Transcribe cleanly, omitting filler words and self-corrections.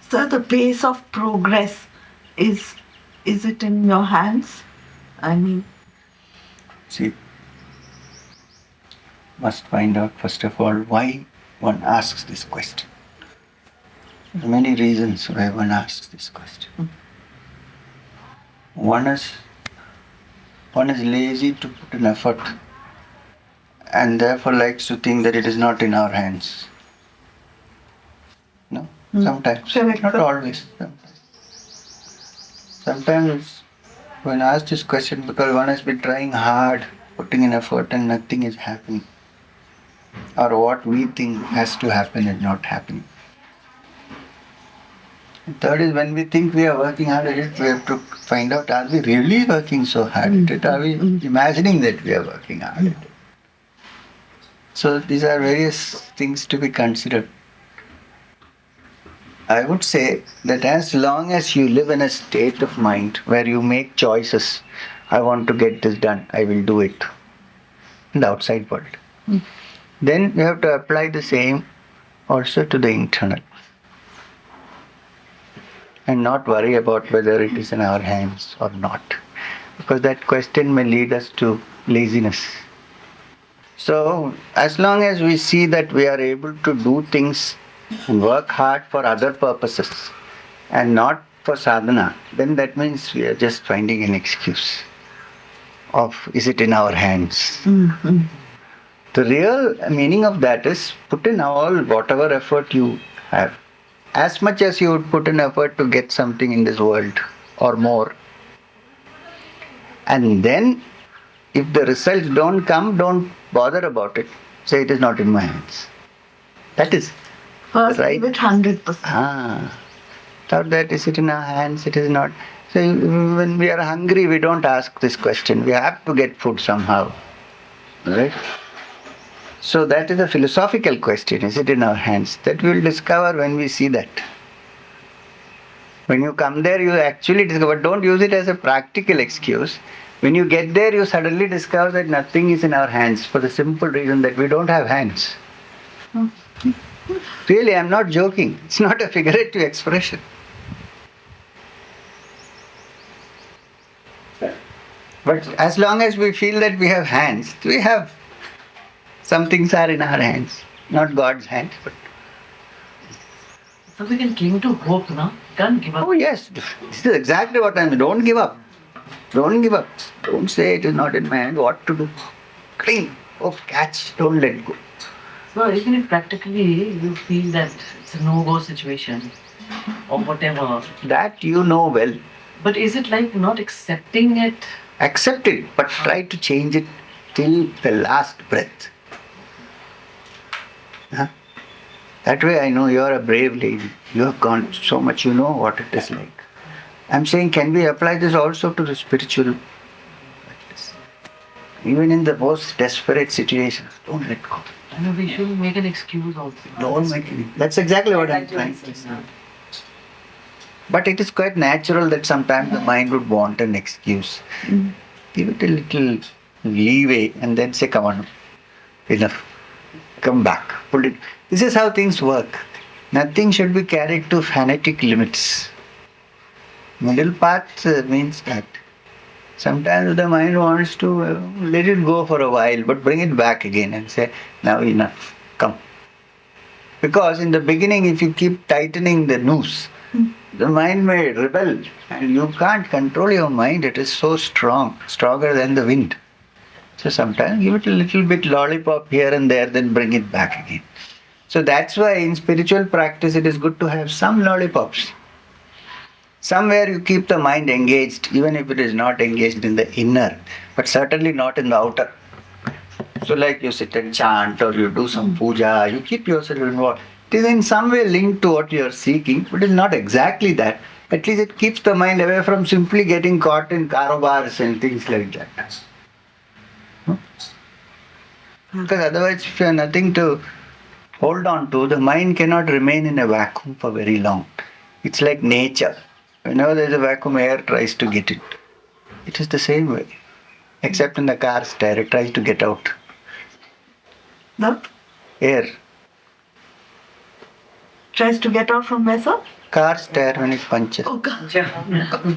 So the pace of progress is it in your hands? I mean, See, must find out first of all why one asks this question. There are many reasons why one asks this question. One is lazy to put an effort and therefore likes to think that it is not in our hands. No? Sometimes. Correct. Not always. Sometimes when asked this question because one has been trying hard, putting in effort and nothing is happening. Or what we think has to happen is not happening. And third is when we think we are working hard at it, we have to find out, are we really working so hard at it? Are we imagining that we are working hard at it? So these are various things to be considered. I would say that as long as you live in a state of mind where you make choices, I want to get this done, I will do it in the outside world. Then you have to apply the same also to the internal. And not worry about whether it is in our hands or not. Because that question may lead us to laziness. So, as long as we see that we are able to do things and work hard for other purposes and not for sadhana, then that means we are just finding an excuse of is it in our hands. The real meaning of that is put in all whatever effort you have. As much as you would put in effort to get something in this world or more. And then if the results don't come, don't bother about it. Say it is not in my hands. That is first right. give it 100%. Thought that is it in our hands, it is not. So when we are hungry, we don't ask this question. We have to get food somehow. Right? So that is a philosophical question. Is it in our hands? That we will discover when we see that. When you come there, you actually discover. Don't use it as a practical excuse. When you get there, you suddenly discover that nothing is in our hands for the simple reason that we don't have hands. Really, I'm not joking. It's not a figurative expression. But as long as we feel that we have hands, we have. Some things are in our hands, not God's hands, but. So we can cling to hope, no? Can't give up. Oh yes, this is exactly what I mean. Don't give up. Don't give up. Don't say it is not in my hand. What to do? Cling. Oh, catch. Don't let go. So even if practically you feel that it's a no-go situation or whatever. That you know well. But is it like not accepting it? Accept it, but try to change it till the last breath. Huh? That way I know you are a brave lady. You have gone so much, you know what it is like. I'm saying, can we apply this also to the spiritual practice? Even in the most desperate situations, don't let go. I know we shouldn't make an excuse also. Don't make it. That's exactly what I'm trying to say. But it is quite natural that sometimes the mind would want an excuse. Give it a little leeway and then say, come on, enough. Come back. Pull it. This is how things work. Nothing should be carried to fanatic limits. Middle path means that sometimes the mind wants to let it go for a while, but bring it back again and say, now enough, come. Because in the beginning, if you keep tightening the noose, the mind may rebel and you can't control your mind. It is so strong, stronger than the wind. So sometimes give it a little bit lollipop here and there, then bring it back again. So that's why in spiritual practice it is good to have some lollipops. Somewhere you keep the mind engaged, even if it is not engaged in the inner, but certainly not in the outer. So like you sit and chant or you do some puja, you keep yourself involved. It is in some way linked to what you are seeking, but it is not exactly that. At least it keeps the mind away from simply getting caught in karobars and things like that. Because otherwise, if you have nothing to hold on to, the mind cannot remain in a vacuum for very long. It's like nature. Whenever there is a vacuum, air tries to get it. It is the same way. Except in the car's tire, it tries to get out. No? Air. Tries to get out from where, sir? Car's tire when it punctures. Oh, God. Yeah.